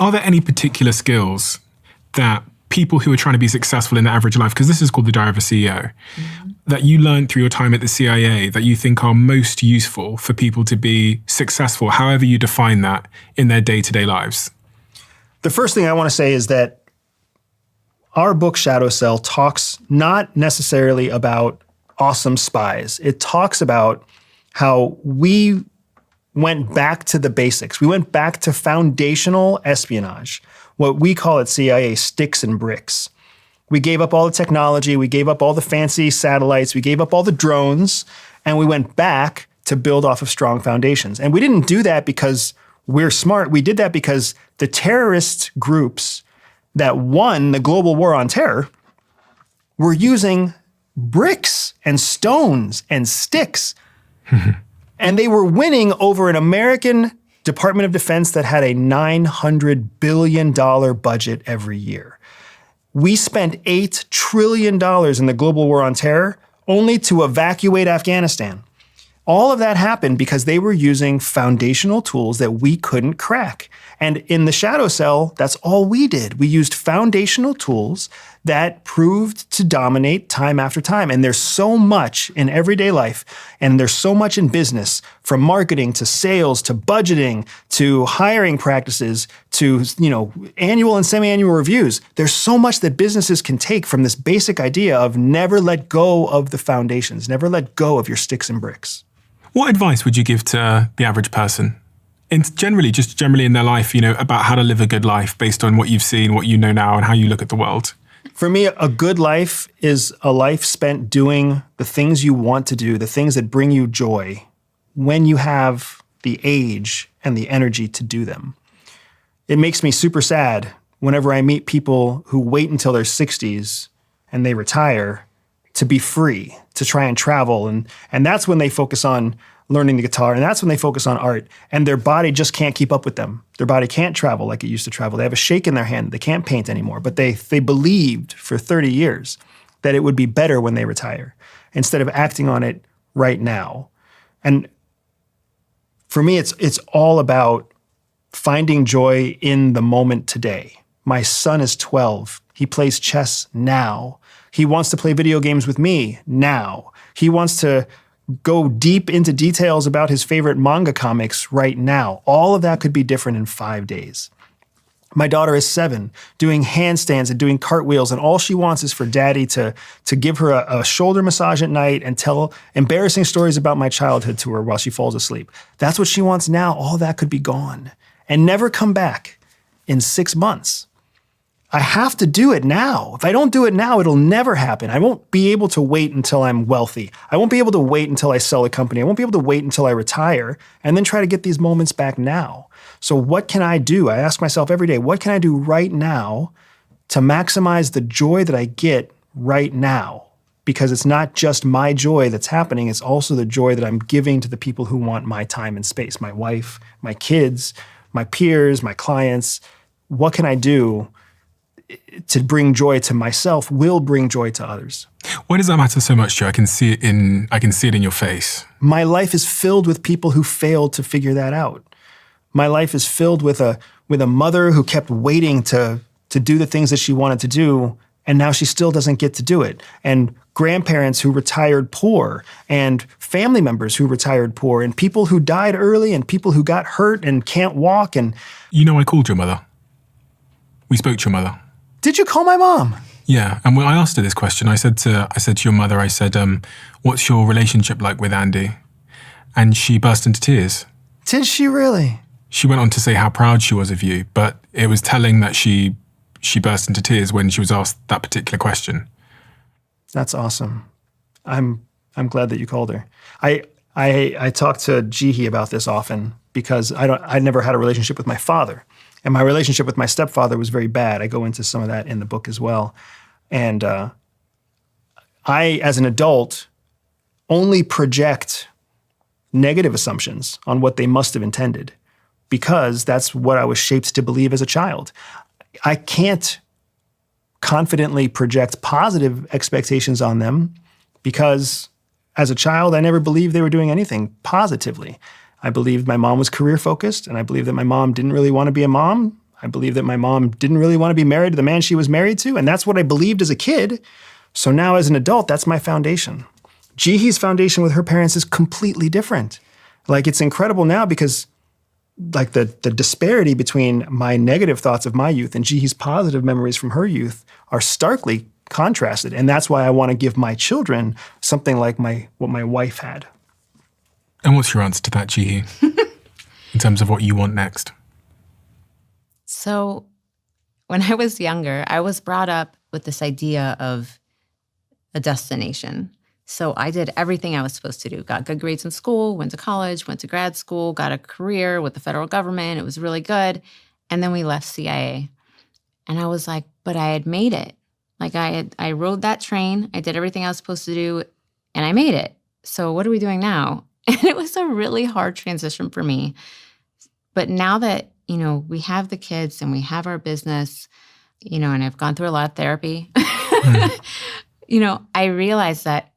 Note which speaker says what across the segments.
Speaker 1: Are there any particular skills that people who are trying to be successful in their average life, because this is called the Diary of a CEO, that you learned through your time at the CIA that you think are most useful for people to be successful, however you define that, in their day-to-day lives?
Speaker 2: The first thing I want to say is that our book, Shadow Cell, talks not necessarily about awesome spies. It talks about how we went back to the basics. We went back to foundational espionage, what we call at CIA sticks and bricks. We gave up all the technology, we gave up all the fancy satellites, we gave up all the drones, and we went back to build off of strong foundations. And we didn't do that because we're smart. We did that because the terrorist groups that won the global war on terror were using bricks and stones and sticks. And they were winning over an American Department of Defense that had a $900 billion budget every year. We spent $8 trillion in the global war on terror only to evacuate Afghanistan. All of that happened because they were using foundational tools that we couldn't crack. And in the Shadow Cell, that's all we did. We used foundational tools that proved to dominate time after time. And there's so much in everyday life, and there's so much in business, from marketing to sales to budgeting to hiring practices to, annual and semi-annual reviews. There's so much that businesses can take from this basic idea of never let go of the foundations, never let go of your sticks and bricks.
Speaker 1: What advice would you give to the average person? Generally in their life, about how to live a good life based on what you've seen, what you know now, and how you look at the world?
Speaker 2: For me, a good life is a life spent doing the things you want to do, the things that bring you joy, when you have the age and the energy to do them. It makes me super sad whenever I meet people who wait until their 60s and they retire to be free, to try and travel. And that's when they focus on learning the guitar, and that's when they focus on art, and their body just can't keep up with them. Their body can't travel like it used to travel. They have a shake in their hand. They can't paint anymore, but they believed for 30 years that it would be better when they retire instead of acting on it right now. And for me, it's all about finding joy in the moment today. My son is 12. He plays chess now. He wants to play video games with me now. He wants to go deep into details about his favorite manga comics right now. All of that could be different in 5 days. My daughter is 7, doing handstands and doing cartwheels, and all she wants is for daddy to give her a shoulder massage at night and tell embarrassing stories about my childhood to her while she falls asleep. That's what she wants now. All that could be gone and never come back in 6 months. I have to do it now. If I don't do it now, it'll never happen. I won't be able to wait until I'm wealthy. I won't be able to wait until I sell a company. I won't be able to wait until I retire and then try to get these moments back now. So what can I do? I ask myself every day, what can I do right now to maximize the joy that I get right now? Because it's not just my joy that's happening, it's also the joy that I'm giving to the people who want my time and space, my wife, my kids, my peers, my clients. What can I do to bring joy to myself will bring joy to others?
Speaker 1: Why does that matter so much, Joe? I can see it in your face.
Speaker 2: My life is filled with people who failed to figure that out. My life is filled with a mother who kept waiting to do the things that she wanted to do, and now she still doesn't get to do it. And grandparents who retired poor, and family members who retired poor, and people who died early, and people who got hurt and can't walk. And
Speaker 1: I called your mother. We spoke to your mother.
Speaker 2: Did you call my mom?
Speaker 1: Yeah, and when I asked her this question, I said to your mother, what's your relationship like with Andy? And she burst into tears.
Speaker 2: Did she really?
Speaker 1: She went on to say how proud she was of you, but it was telling that she burst into tears when she was asked that particular question.
Speaker 2: That's awesome. I'm glad that you called her. I talk to Jihi about this often because I never had a relationship with my father. And my relationship with my stepfather was very bad. I go into some of that in the book as well. And I, as an adult, only project negative assumptions on what they must have intended because that's what I was shaped to believe as a child. I can't confidently project positive expectations on them because as a child, I never believed they were doing anything positively. I believed my mom was career focused, and I believed that my mom didn't really want to be a mom. I believe that my mom didn't really want to be married to the man she was married to, and that's what I believed as a kid. So now as an adult, that's my foundation. Jihee's foundation with her parents is completely different. Like, it's incredible now because like the disparity between my negative thoughts of my youth and Jihee's positive memories from her youth are starkly contrasted. And that's why I want to give my children something like what my wife had.
Speaker 1: And what's your answer to that, Jihee, in terms of what you want next?
Speaker 3: So when I was younger, I was brought up with this idea of a destination. So I did everything I was supposed to do. Got good grades in school, went to college, went to grad school, got a career with the federal government. It was really good. And then we left CIA. And I was like, but I had made it. Like I rode that train. I did everything I was supposed to do and I made it. So what are we doing now? And it was a really hard transition for me. But now that, we have the kids and we have our business, and I've gone through a lot of therapy, I realized that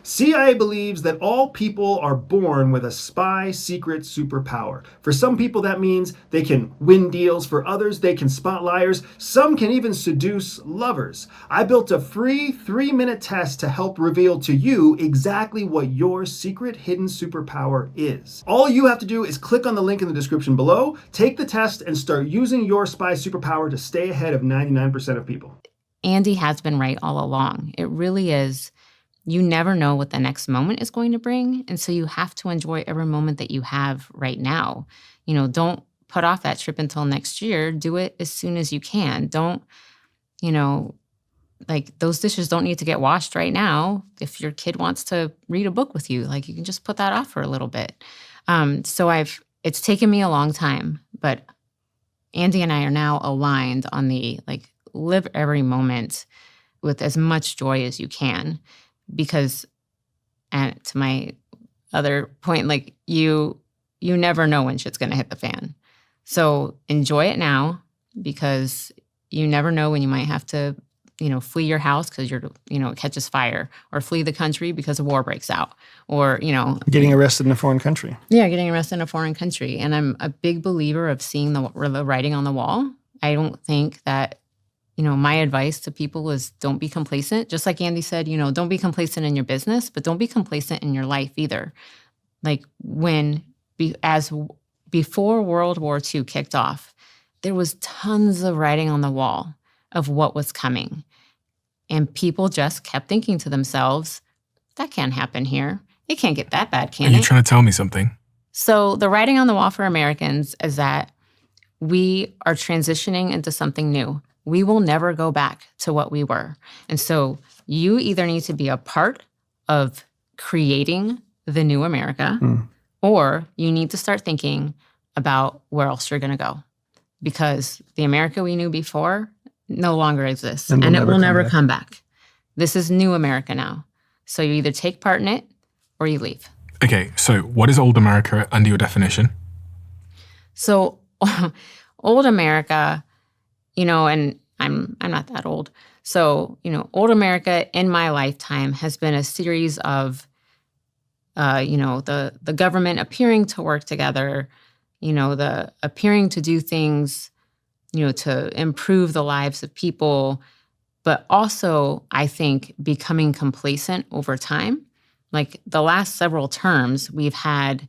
Speaker 2: CIA believes that all people are born with a spy secret superpower. For some people, that means they can win deals. For others, they can spot liars. Some can even seduce lovers. I built a free 3-minute test to help reveal to you exactly what your secret hidden superpower is. All you have to do is click on the link in the description below, take the test, and start using your spy superpower to stay ahead of 99% of people.
Speaker 3: Andy has been right all along. It really is. You never know what the next moment is going to bring. And so you have to enjoy every moment that you have right now. Don't put off that trip until next year. Do it as soon as you can. Don't, those dishes don't need to get washed right now. If your kid wants to read a book with you, you can just put that off for a little bit. It's taken me a long time, but Andy and I are now aligned on the, live every moment with as much joy as you can. Because, and to my other point, you never know when shit's going to hit the fan. So enjoy it now because you never know when you might have to, flee your house because it catches fire, or flee the country because a war breaks out, or,
Speaker 2: Getting arrested in a foreign country.
Speaker 3: Yeah, getting arrested in a foreign country. And I'm a big believer of seeing the writing on the wall. I don't think that my advice to people is don't be complacent. Just like Andy said, don't be complacent in your business, but don't be complacent in your life either. Before World War II kicked off, there was tons of writing on the wall of what was coming. And people just kept thinking to themselves, that can't happen here. It can't get that bad, can it?
Speaker 1: Are you trying to tell me something?
Speaker 3: So the writing on the wall for Americans is that we are transitioning into something new. We will never go back to what we were. And so you either need to be a part of creating the new America, or you need to start thinking about where else you're going to go. Because the America we knew before no longer exists, and it will never come back. This is new America now. So you either take part in it or you leave.
Speaker 1: Okay, so what is old America under your definition?
Speaker 3: So old America, and I'm not that old. So, old America in my lifetime has been a series of, the government appearing to work together, the appearing to do things, to improve the lives of people, but also, I think, becoming complacent over time. The last several terms, we've had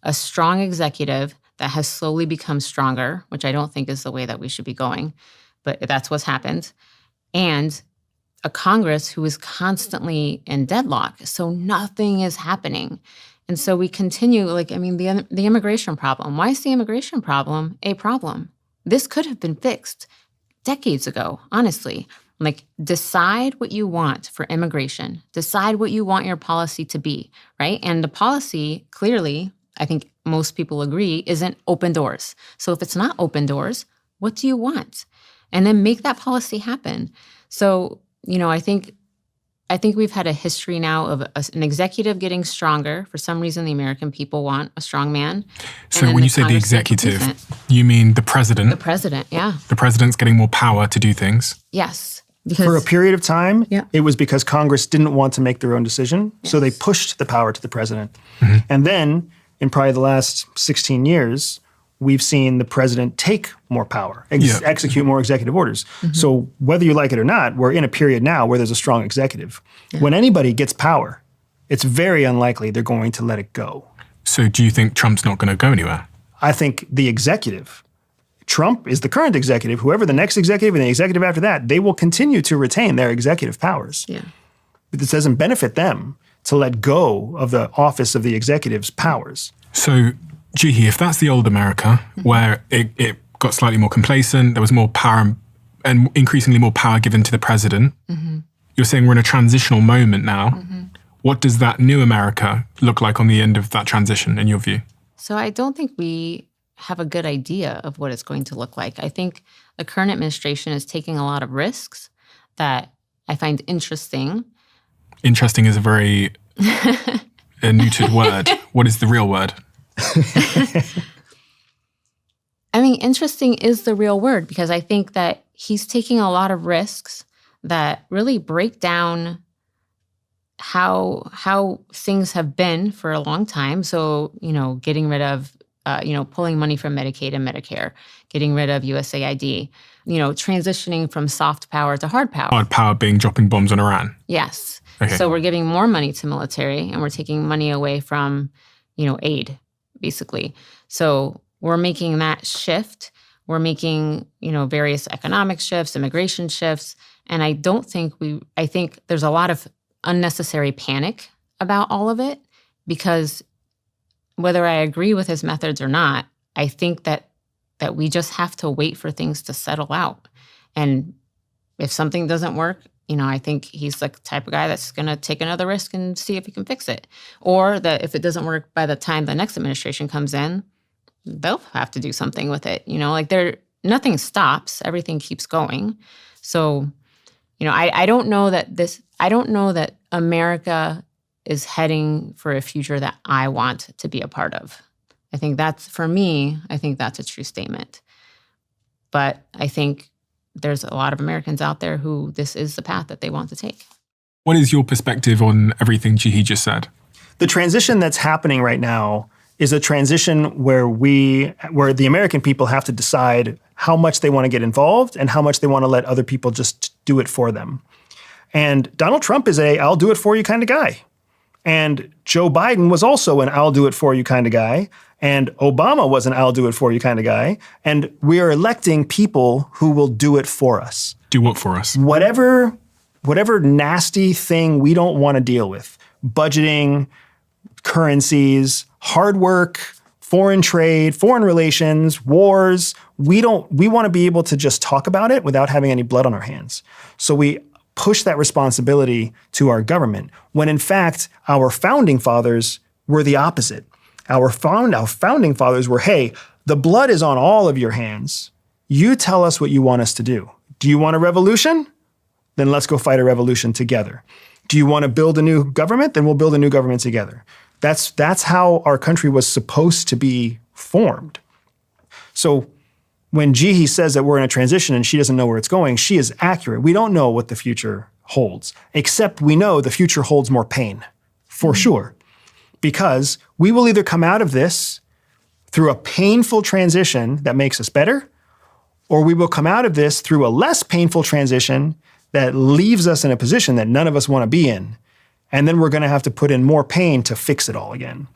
Speaker 3: a strong executive that has slowly become stronger, which I don't think is the way that we should be going, but that's what's happened. And a Congress who is constantly in deadlock, so nothing is happening. And so we continue, the immigration problem. Why is the immigration problem a problem? This could have been fixed decades ago, honestly. Decide what you want for immigration. Decide what you want your policy to be, right? And the policy, clearly, I think most people agree, isn't open doors. So if it's not open doors, what do you want? And then make that policy happen. So, I think we've had a history now of an executive getting stronger. For some reason, the American people want a strong man.
Speaker 1: So when you say the executive, you mean the president?
Speaker 3: The president, yeah.
Speaker 1: The president's getting more power to do things?
Speaker 3: Yes.
Speaker 2: For a period of time, it was because Congress didn't want to make their own decision, so they pushed the power to the president. And then, in probably the last 16 years, we've seen the president take more power, execute more executive orders. So whether you like it or not, we're in a period now where there's a strong executive. When anybody gets power, it's very unlikely they're going to let it go.
Speaker 1: So do you think Trump's not going to go anywhere?
Speaker 2: I think the executive, Trump is the current executive, whoever the next executive and the executive after that, they will continue to retain their executive powers.
Speaker 3: Yeah.
Speaker 2: But this doesn't benefit them to let go of the office of the executive's powers.
Speaker 1: So, Jihi, if that's the old America, where it got slightly more complacent, there was more power and increasingly more power given to the president, you're saying we're in a transitional moment now. What does that new America look like on the end of that transition, in your view?
Speaker 3: So I don't think we have a good idea of what it's going to look like. I think the current administration is taking a lot of risks that I find interesting.
Speaker 1: Interesting is a very neutered word. What is the real word?
Speaker 3: I mean, interesting is the real word, because I think that he's taking a lot of risks that really break down how things have been for a long time. So, getting rid of, pulling money from Medicaid and Medicare, getting rid of USAID, transitioning from soft power to hard power.
Speaker 1: Hard power being dropping bombs on Iran.
Speaker 3: Yes.
Speaker 1: Okay.
Speaker 3: So we're giving more money to military and we're taking money away from, aid, basically. So we're making that shift. We're making, various economic shifts, immigration shifts. And I think there's a lot of unnecessary panic about all of it, because whether I agree with his methods or not, I think that we just have to wait for things to settle out. And if something doesn't work, I think he's the type of guy that's going to take another risk and see if he can fix it. Or that if it doesn't work by the time the next administration comes in, they'll have to do something with it. Nothing stops, everything keeps going. So, I don't know that America is heading for a future that I want to be a part of. I think that's a true statement. But I think there's a lot of Americans out there who this is the path that they want to take.
Speaker 1: What is your perspective on everything Jihi just said?
Speaker 2: The transition that's happening right now is a transition where the American people have to decide how much they want to get involved and how much they want to let other people just do it for them. And Donald Trump is I'll do it for you kind of guy. And Joe Biden was also an I'll do it for you kind of guy. And Obama was an I'll do it for you kind of guy. And we are electing people who will do it for us.
Speaker 1: Do what for us?
Speaker 2: Whatever nasty thing we don't want to deal with, budgeting, currencies, hard work, foreign trade, foreign relations, wars, we want to be able to just talk about it without having any blood on our hands. So we push that responsibility to our government, when in fact, our founding fathers were the opposite. Our founding fathers were, hey, the blood is on all of your hands. You tell us what you want us to do. Do you want a revolution? Then let's go fight a revolution together. Do you want to build a new government? Then we'll build a new government together. That's how our country was supposed to be formed. So when Jihi says that we're in a transition and she doesn't know where it's going, she is accurate. We don't know what the future holds, except we know the future holds more pain, for sure. Because we will either come out of this through a painful transition that makes us better, or we will come out of this through a less painful transition that leaves us in a position that none of us want to be in. And then we're going to have to put in more pain to fix it all again.